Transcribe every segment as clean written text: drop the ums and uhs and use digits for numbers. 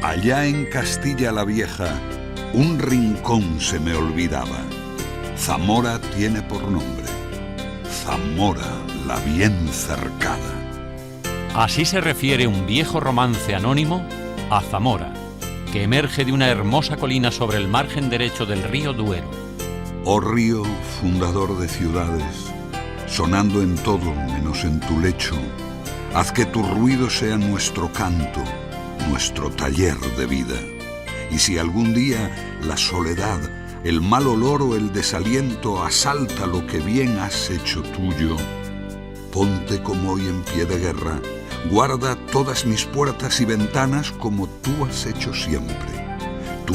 Allá en Castilla la Vieja, un rincón se me olvidaba. Zamora tiene por nombre Zamora la bien cercada. Así se refiere un viejo romance anónimo a Zamora, que emerge de una hermosa colina sobre el margen derecho del río Duero. Oh río, fundador de ciudades, sonando en todo menos en tu lecho, haz que tu ruido sea nuestro canto, nuestro taller de vida. Y si algún día la soledad, el mal olor o el desaliento asalta lo que bien has hecho tuyo, ponte como hoy en pie de guerra, guarda todas mis puertas y ventanas como tú has hecho siempre. Tú,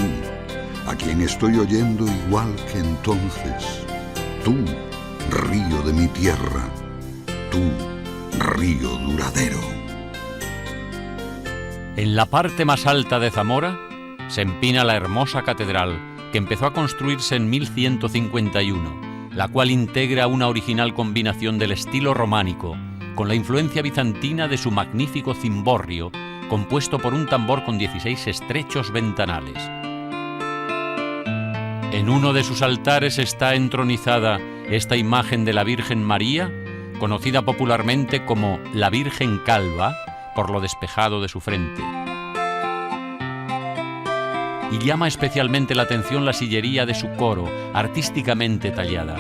a quien estoy oyendo igual que entonces. Tú, río de mi tierra. Tú, río duradero. En la parte más alta de Zamora se empina la hermosa catedral que empezó a construirse en 1151, la cual integra una original combinación del estilo románico con la influencia bizantina de su magnífico cimborrio, compuesto por un tambor con 16 estrechos ventanales. En uno de sus altares está entronizada esta imagen de la Virgen María, conocida popularmente como la Virgen Calva, por lo despejado de su frente. Y llama especialmente la atención la sillería de su coro, artísticamente tallada.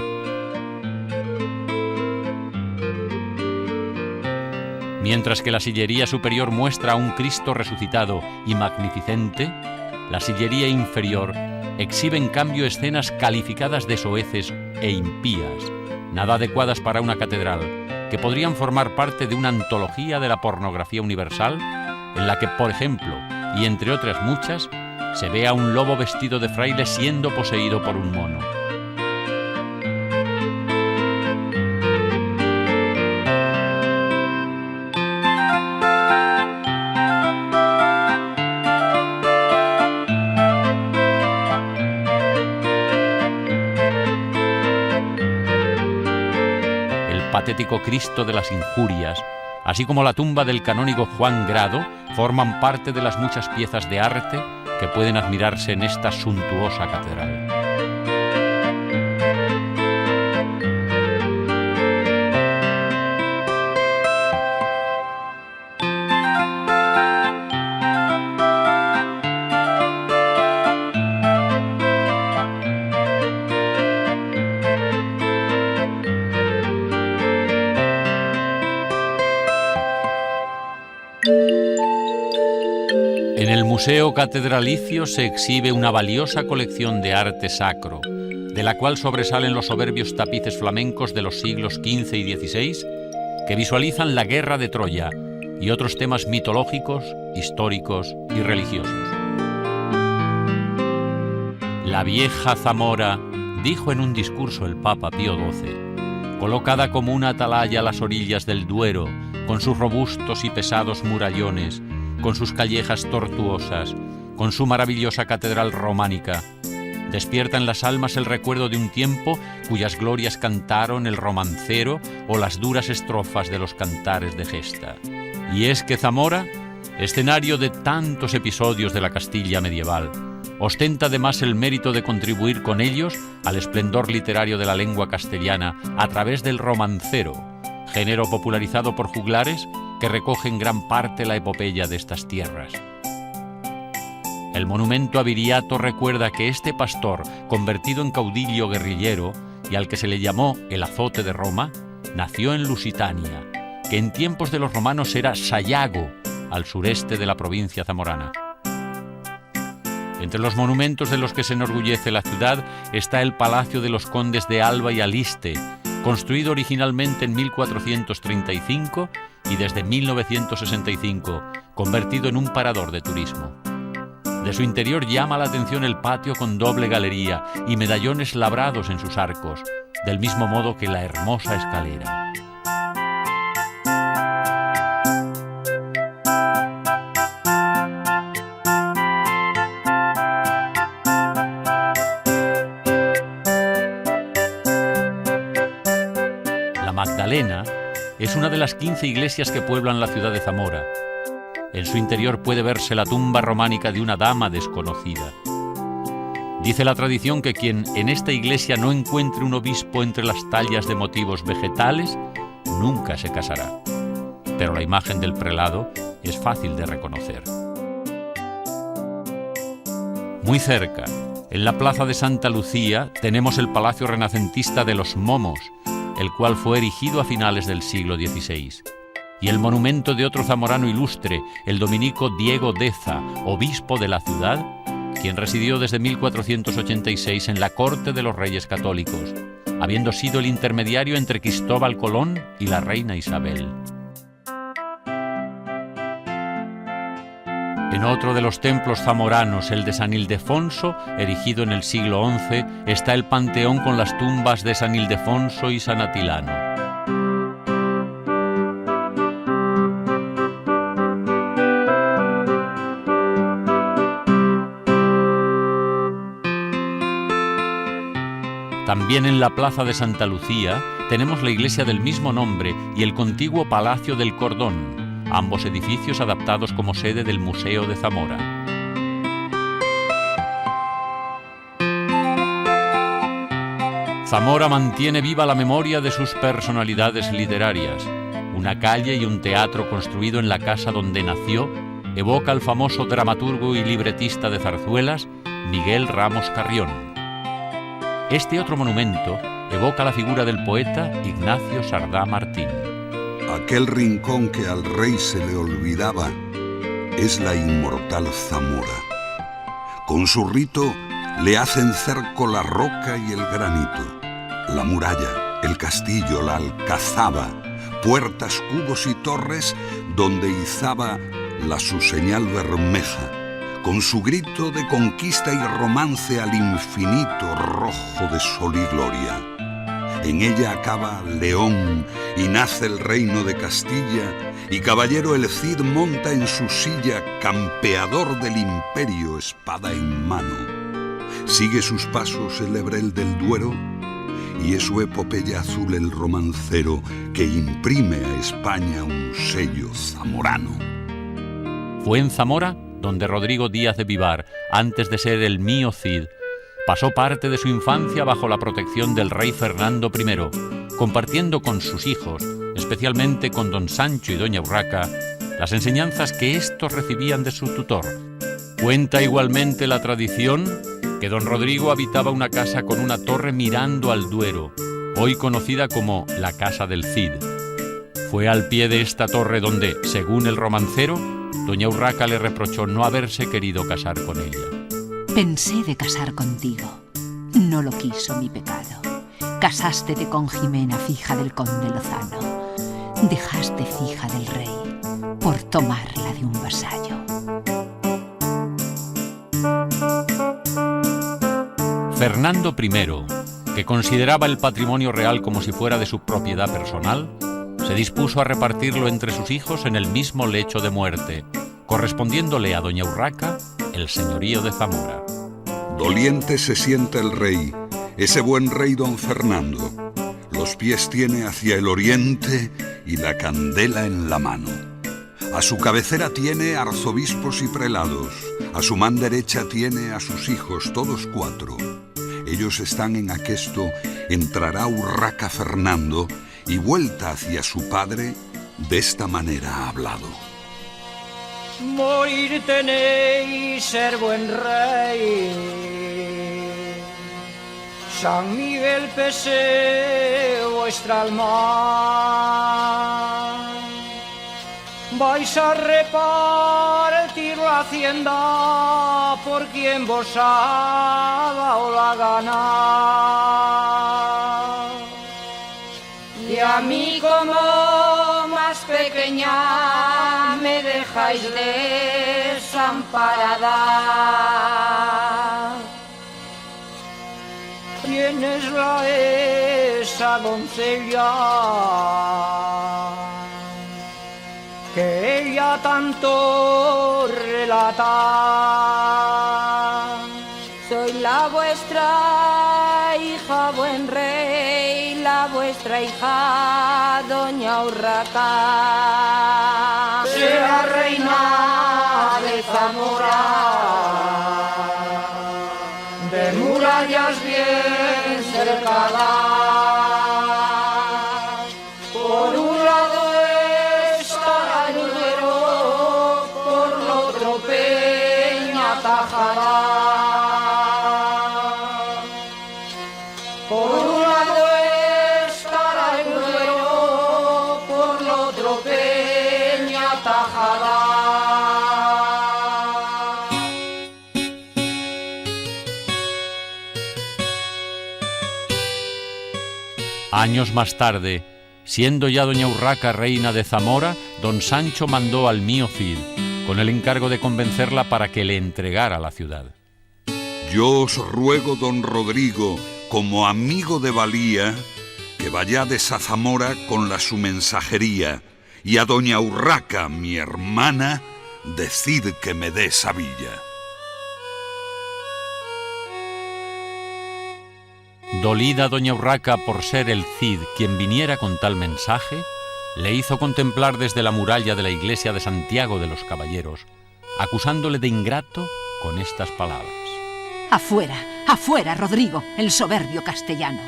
Mientras que la sillería superior muestra a un Cristo resucitado y magnificente, la sillería inferior exhibe en cambio escenas calificadas de soeces e impías, nada adecuadas para una catedral, que podrían formar parte de una antología de la pornografía universal, en la que, por ejemplo, y entre otras muchas, se ve a un lobo vestido de fraile siendo poseído por un mono. Patético Cristo de las Injurias, así como la tumba del canónigo Juan Grado, forman parte de las muchas piezas de arte que pueden admirarse en esta suntuosa catedral. En el Museo Catedralicio se exhibe una valiosa colección de arte sacro, de la cual sobresalen los soberbios tapices flamencos de los siglos XV y XVI, que visualizan la guerra de Troya y otros temas mitológicos, históricos y religiosos. La vieja Zamora, dijo en un discurso el Papa Pío XII, colocada como una atalaya a las orillas del Duero, con sus robustos y pesados murallones, con sus callejas tortuosas, con su maravillosa catedral románica, despierta en las almas el recuerdo de un tiempo cuyas glorias cantaron el romancero o las duras estrofas de los cantares de gesta. Y es que Zamora, escenario de tantos episodios de la Castilla medieval, ostenta además el mérito de contribuir con ellos al esplendor literario de la lengua castellana a través del romancero, género popularizado por juglares que recoge en gran parte la epopeya de estas tierras. El monumento a Viriato recuerda que este pastor, convertido en caudillo guerrillero y al que se le llamó el azote de Roma, nació en Lusitania, que en tiempos de los romanos era Sayago, al sureste de la provincia zamorana. Entre los monumentos de los que se enorgullece la ciudad está el Palacio de los Condes de Alba y Aliste, construido originalmente en 1435 y desde 1965, convertido en un parador de turismo. De su interior llama la atención el patio con doble galería y medallones labrados en sus arcos, del mismo modo que la hermosa escalera. La Magdalena es una de las 15 iglesias que pueblan la ciudad de Zamora. En su interior puede verse la tumba románica de una dama desconocida. Dice la tradición que quien en esta iglesia no encuentre un obispo entre las tallas de motivos vegetales, nunca se casará. Pero la imagen del prelado es fácil de reconocer. Muy cerca, en la plaza de Santa Lucía, tenemos el palacio renacentista de los Momos, el cual fue erigido a finales del siglo XVI, y el monumento de otro zamorano ilustre, el dominico Diego Deza, obispo de la ciudad, quien residió desde 1486 en la corte de los Reyes Católicos, habiendo sido el intermediario entre Cristóbal Colón y la reina Isabel. En otro de los templos zamoranos, el de San Ildefonso, erigido en el siglo XI, está el panteón con las tumbas de San Ildefonso y San Atilano. También en la plaza de Santa Lucía tenemos la iglesia del mismo nombre y el contiguo Palacio del Cordón, ambos edificios adaptados como sede del Museo de Zamora. Zamora mantiene viva la memoria de sus personalidades literarias. Una calle y un teatro construido en la casa donde nació evoca al famoso dramaturgo y libretista de zarzuelas, Miguel Ramos Carrión. Este otro monumento evoca la figura del poeta Ignacio Sardá Martín. Aquel rincón que al rey se le olvidaba es la inmortal Zamora. Con su rito le hacen cerco la roca y el granito, la muralla, el castillo, la alcazaba, puertas, cubos y torres donde izaba la su señal bermeja, con su grito de conquista y romance al infinito rojo de sol y gloria. En ella acaba León y nace el reino de Castilla, y caballero el Cid monta en su silla, campeador del imperio, espada en mano. Sigue sus pasos el Hebrel del Duero, y es su epopeya azul el romancero que imprime a España un sello zamorano. Fue en Zamora donde Rodrigo Díaz de Vivar, antes de ser el mío Cid, pasó parte de su infancia bajo la protección del rey Fernando I, compartiendo con sus hijos, especialmente con don Sancho y doña Urraca, las enseñanzas que éstos recibían de su tutor. Cuenta igualmente la tradición que don Rodrigo habitaba una casa con una torre mirando al Duero, hoy conocida como la Casa del Cid. Fue al pie de esta torre donde, según el romancero, doña Urraca le reprochó no haberse querido casar con ella. Pensé de casar contigo, no lo quiso mi pecado. Casástete con Jimena, fija del conde Lozano. Dejaste fija del rey por tomarla de un vasallo. Fernando I, que consideraba el patrimonio real como si fuera de su propiedad personal, se dispuso a repartirlo entre sus hijos en el mismo lecho de muerte, correspondiéndole a doña Urraca el señorío de Zamora. Doliente se siente el rey, ese buen rey don Fernando. Los pies tiene hacia el oriente y la candela en la mano. A su cabecera tiene arzobispos y prelados, a su man derecha tiene a sus hijos, todos 4. Ellos están en aquesto, entrará Urraca Fernando y vuelta hacia su padre, de esta manera ha hablado. Morir tenéis, ser buen rey. San Miguel pese vuestra alma. Vais a repartir la hacienda por quien vos ha dado la gana. Y a mí como más pequeña me dejáis desamparada. ¿Quién es esa doncella que ella tanto relata? Soy la vuestra hija, buen rey, la vuestra hija, doña Urraca. Sea reina Años más tarde, siendo ya doña Urraca reina de Zamora, don Sancho mandó al mío Cid, con el encargo de convencerla para que le entregara la ciudad. Yo os ruego, don Rodrigo, como amigo de valía, que vayades a Zamora con la su mensajería, y a doña Urraca, mi hermana, decid que me dé esa villa. Dolida doña Urraca por ser el Cid quien viniera con tal mensaje, le hizo contemplar desde la muralla de la iglesia de Santiago de los Caballeros, acusándole de ingrato con estas palabras. Afuera, afuera, Rodrigo, el soberbio castellano.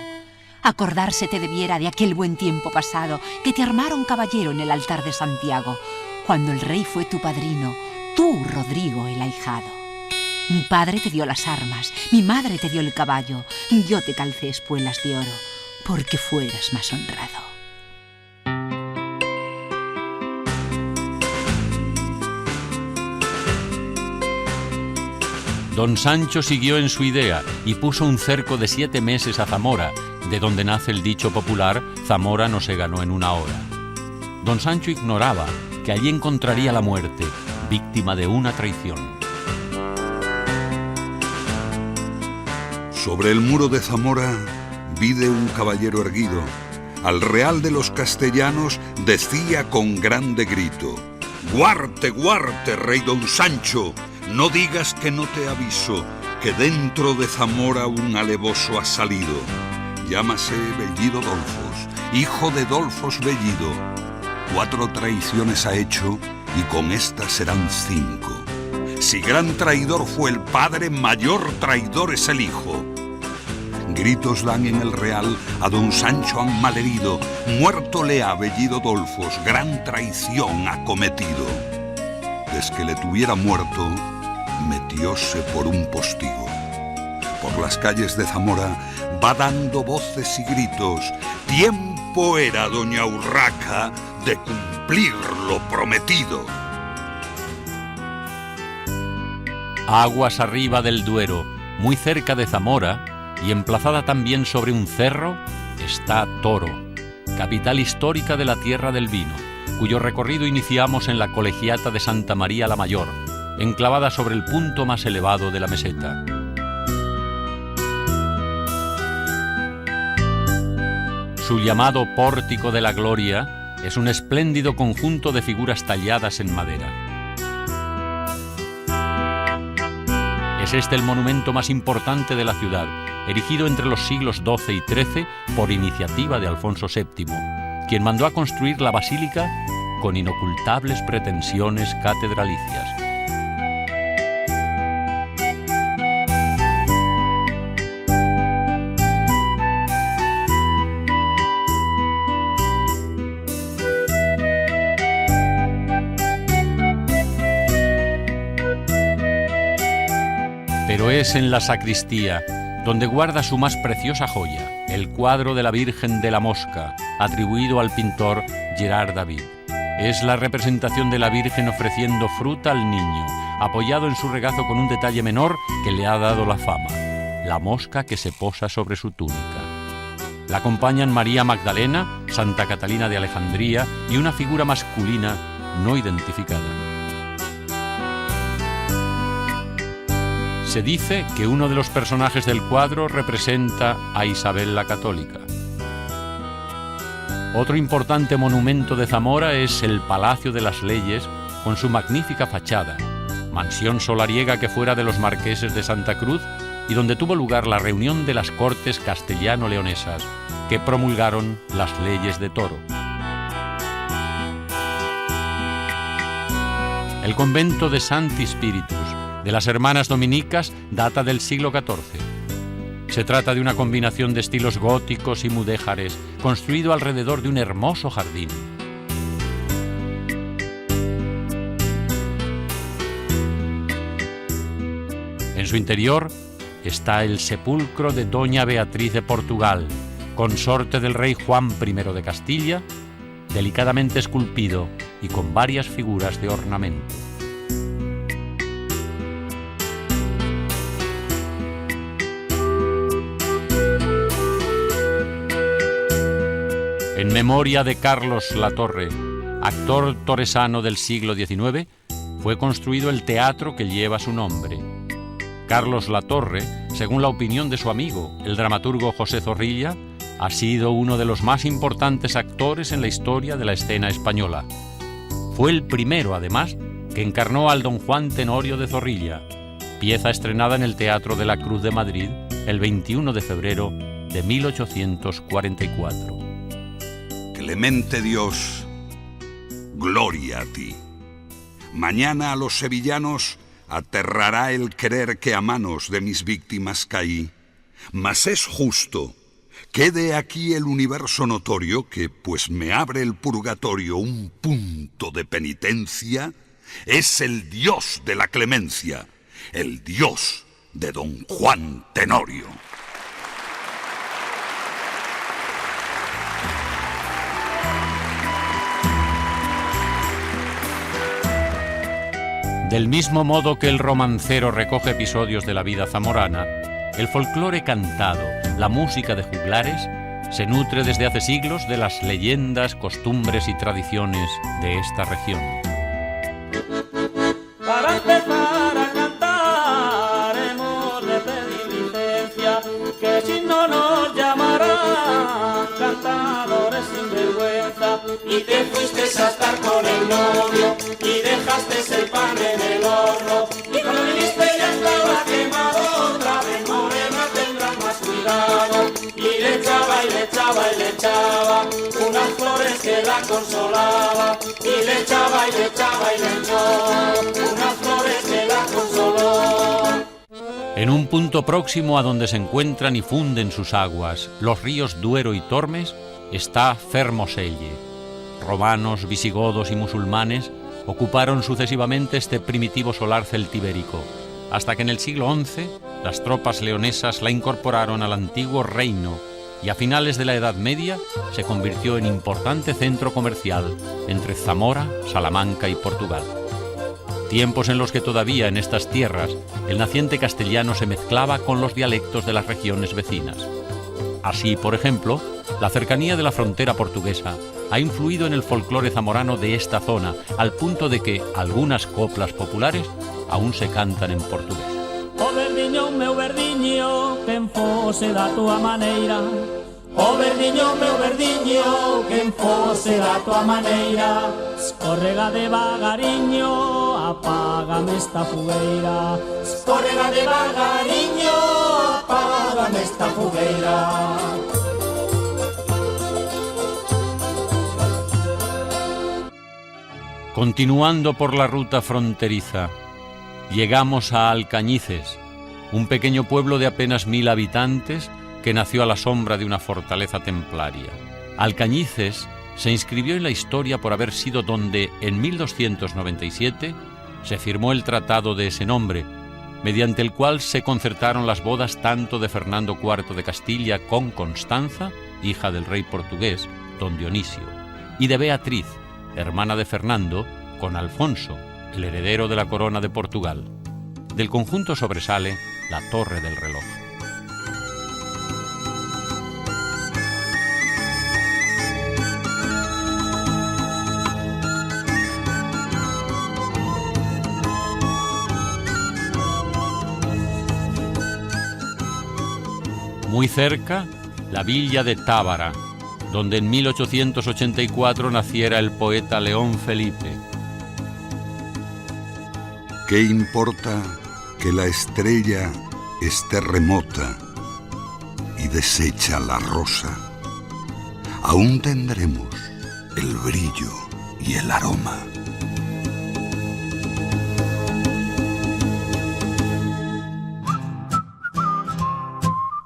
Acordarse te debiera de aquel buen tiempo pasado que te armaron caballero en el altar de Santiago, cuando el rey fue tu padrino, tú, Rodrigo, el ahijado. Mi padre te dio las armas, mi madre te dio el caballo, yo te calcé espuelas de oro, porque fueras más honrado. Don Sancho siguió en su idea y puso un cerco de 7 meses a Zamora, de donde nace el dicho popular, Zamora no se ganó en una hora. Don Sancho ignoraba que allí encontraría la muerte, víctima de una traición. Sobre el muro de Zamora vide un caballero erguido. Al real de los castellanos decía con grande grito: «Guarte, guarte, rey don Sancho, no digas que no te aviso, que dentro de Zamora un alevoso ha salido. Llámase Bellido Dolfos, hijo de Dolfos Bellido. 4 traiciones ha hecho y con estas serán 5. Si gran traidor fue el padre, mayor traidor es el hijo». Gritos dan en el real, a don Sancho han malherido, muerto le ha Bellido Dolfos, gran traición ha cometido. Desde que le tuviera muerto, metióse por un postigo. Por las calles de Zamora va dando voces y gritos, tiempo era, doña Urraca, de cumplir lo prometido. Aguas arriba del Duero, muy cerca de Zamora, y emplazada también sobre un cerro, está Toro, capital histórica de la tierra del vino, cuyo recorrido iniciamos en la colegiata de Santa María la Mayor, enclavada sobre el punto más elevado de la meseta. Su llamado Pórtico de la Gloria es un espléndido conjunto de figuras talladas en madera. Es este el monumento más importante de la ciudad, erigido entre los siglos XII y XIII por iniciativa de Alfonso VII, quien mandó a construir la basílica con inocultables pretensiones catedralicias. Pero es en la sacristía donde guarda su más preciosa joya, el cuadro de la Virgen de la Mosca, atribuido al pintor Gerard David. Es la representación de la Virgen ofreciendo fruta al niño, apoyado en su regazo con un detalle menor que le ha dado la fama, la mosca que se posa sobre su túnica. La acompañan María Magdalena, Santa Catalina de Alejandría y una figura masculina no identificada. Se dice que uno de los personajes del cuadro representa a Isabel la Católica. Otro importante monumento de Zamora es el Palacio de las Leyes, con su magnífica fachada, mansión solariega que fuera de los marqueses de Santa Cruz y donde tuvo lugar la reunión de las Cortes castellano-leonesas, que promulgaron las leyes de Toro. El convento de Sancti Spiritus de las Hermanas Dominicas data del siglo XIV. Se trata de una combinación de estilos góticos y mudéjares, construido alrededor de un hermoso jardín. En su interior está el sepulcro de Doña Beatriz de Portugal, consorte del rey Juan I de Castilla, delicadamente esculpido y con varias figuras de ornamento. En memoria de Carlos Latorre, actor torresano del siglo XIX, fue construido el teatro que lleva su nombre. Carlos Latorre, según la opinión de su amigo, el dramaturgo José Zorrilla, ha sido uno de los más importantes actores en la historia de la escena española. Fue el primero, además, que encarnó al don Juan Tenorio de Zorrilla, pieza estrenada en el Teatro de la Cruz de Madrid el 21 de febrero de 1844. Clemente Dios, gloria a ti. Mañana a los sevillanos aterrará el querer que a manos de mis víctimas caí. Mas es justo, quede aquí el universo notorio que, pues me abre el purgatorio un punto de penitencia, es el Dios de la clemencia, el Dios de don Juan Tenorio. Del mismo modo que el romancero recoge episodios de la vida zamorana, el folclore cantado, la música de juglares, se nutre desde hace siglos de las leyendas, costumbres y tradiciones de esta región. Para empezar a cantar hemos de pedir licencia, que si no nos llamarán cantadores sin vergüenza. Y te fuiste a estar con el novio y dejaste el pan en el horno, y cuando viniste ya estaba quemado. Otra vez morena tendrás más cuidado. Y le echaba y le echaba y le echaba unas flores que la consolaba, y le echaba y le echaba y le echaba unas flores que la consoló. En un punto próximo a donde se encuentran y funden sus aguas los ríos Duero y Tormes está Fermoselle. Romanos, visigodos y musulmanes ocuparon sucesivamente este primitivo solar celtibérico, hasta que en el siglo XI las tropas leonesas la incorporaron al antiguo reino y a finales de la Edad Media se convirtió en importante centro comercial entre Zamora, Salamanca y Portugal. Tiempos en los que todavía en estas tierras el naciente castellano se mezclaba con los dialectos de las regiones vecinas. Así, por ejemplo, la cercanía de la frontera portuguesa ha influido en el folclore zamorano de esta zona, al punto de que algunas coplas populares aún se cantan en portugués. O verdiño, meu verdiño, que en fose da tua maneira. O verdiño, meu verdiño, que en fose da tua maneira. Escorrega devagariño, apágame esta fogueira. Escorrega devagariño, apágame esta fogueira. Continuando por la ruta fronteriza, llegamos a Alcañices, un pequeño pueblo de apenas 1000 habitantes que nació a la sombra de una fortaleza templaria. Alcañices se inscribió en la historia por haber sido donde, en 1297, se firmó el tratado de ese nombre, mediante el cual se concertaron las bodas tanto de Fernando IV de Castilla con Constanza, hija del rey portugués, don Dionisio, y de Beatriz, hermana de Fernando, con Alfonso, el heredero de la corona de Portugal. Del conjunto sobresale la Torre del Reloj. Muy cerca, la villa de Tábara, donde en 1884 naciera el poeta León Felipe. ¿Qué importa que la estrella esté remota y deshecha la rosa? Aún tendremos el brillo y el aroma.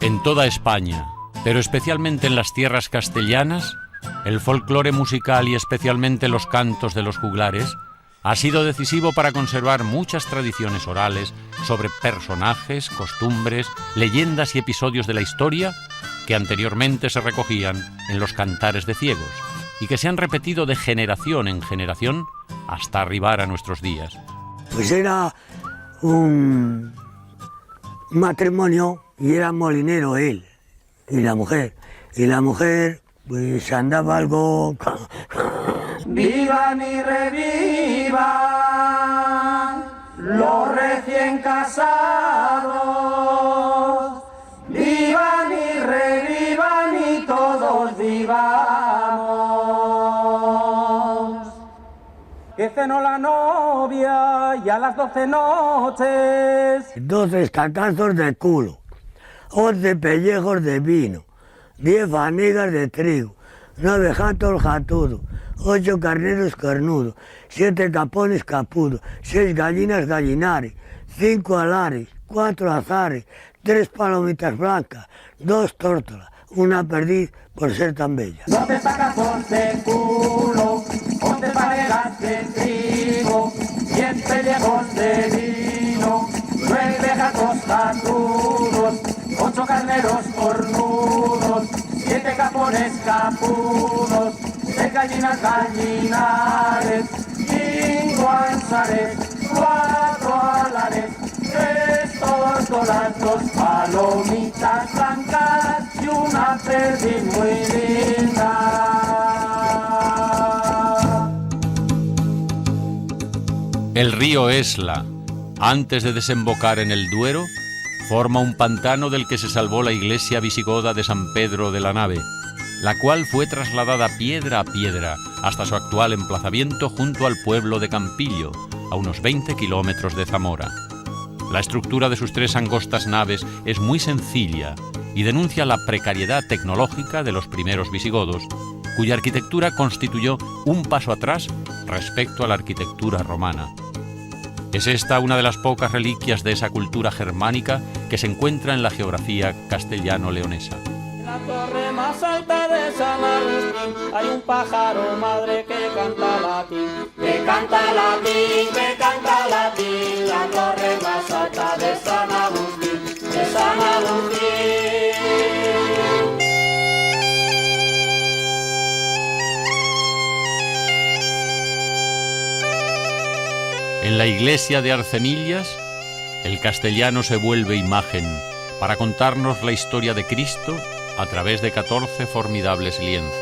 En toda España, pero especialmente en las tierras castellanas, el folclore musical y especialmente los cantos de los juglares ha sido decisivo para conservar muchas tradiciones orales sobre personajes, costumbres, leyendas y episodios de la historia que anteriormente se recogían en los cantares de ciegos y que se han repetido de generación en generación hasta arribar a nuestros días. Pues era un matrimonio y era molinero él y la mujer. Y la mujer pues andaba algo... Vivan y revivan los recién casados. Vivan y revivan y todos vivamos. Que cenó la novia y a las 12 noches 12 cacazos de culo, 11 pellejos de vino, 10 fanigas de trigo, 9 jatos jatudos, 8 carneros carnudos, 7 capones capudos, 6 gallinas gallinares, 5 alares, 4 azares, 3 palomitas blancas, 2 tórtolas, una perdiz por ser tan bella. 12 sacazos de culo, 11 fanegas de trigo, 10 pellejos de vino, 9 jatos jatudos, 8 carneros cornudos, 7 capones capudos, 6 gallinas gallinares, 5 ansares, 4 alares, 3 tórtolas, 2 palomitas blancas y una perdiz muy linda. El río Esla, antes de desembocar en el Duero, forma un pantano del que se salvó la iglesia visigoda de San Pedro de la Nave, la cual fue trasladada piedra a piedra hasta su actual emplazamiento junto al pueblo de Campillo, a unos 20 kilómetros de Zamora. La estructura de sus 3 angostas naves es muy sencilla y denuncia la precariedad tecnológica de los primeros visigodos, cuya arquitectura constituyó un paso atrás respecto a la arquitectura romana. Es esta una de las pocas reliquias de esa cultura germánica que se encuentra en la geografía castellano-leonesa. En la torre más alta de San Agustín hay un pájaro madre que canta latín. Que canta latín, que canta latín, la torre más alta de San Agustín, de San Agustín. En la iglesia de Arcenillas, el castellano se vuelve imagen para contarnos la historia de Cristo a través de 14 formidables lienzos.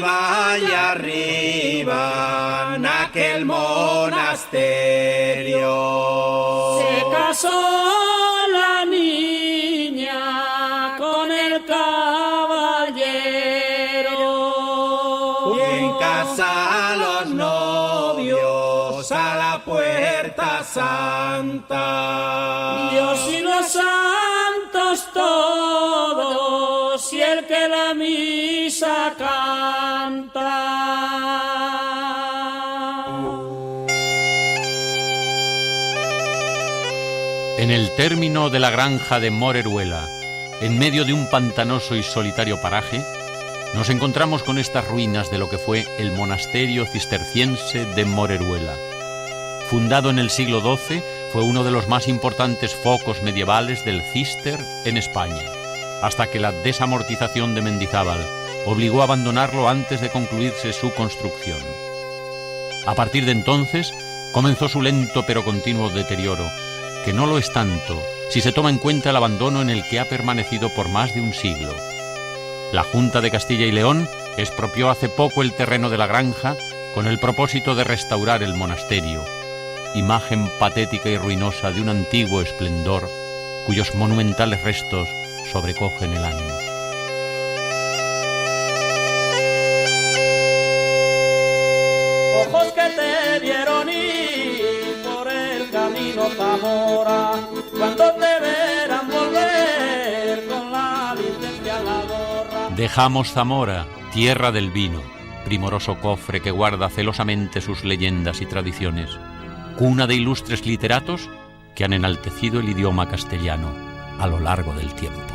Allá arriba, en aquel monasterio, Se casó la niña con el caballero. y en casa los novios a la puerta santa. Dios y los santos todos, y el que la misa canta. En el término de la granja de Moreruela, en medio de un pantanoso y solitario paraje, nos encontramos con estas ruinas de lo que fue el monasterio cisterciense de Moreruela. Fundado en el siglo XII, fue uno de los más importantes focos medievales del Cister en España, hasta que la desamortización de Mendizábal obligó a abandonarlo antes de concluirse su construcción. A partir de entonces, comenzó su lento pero continuo deterioro, que no lo es tanto si se toma en cuenta el abandono en el que ha permanecido por más de un siglo. La Junta de Castilla y León expropió hace poco el terreno de la granja con el propósito de restaurar el monasterio, imagen patética y ruinosa de un antiguo esplendor cuyos monumentales restos sobrecogen el ánimo. Ojos que te vieron ir por el camino Zamora, cuando te verán volver con la licencia en la gorra. Dejamos Zamora, tierra del vino, primoroso cofre que guarda celosamente sus leyendas y tradiciones, cuna de ilustres literatos que han enaltecido el idioma castellano a lo largo del tiempo.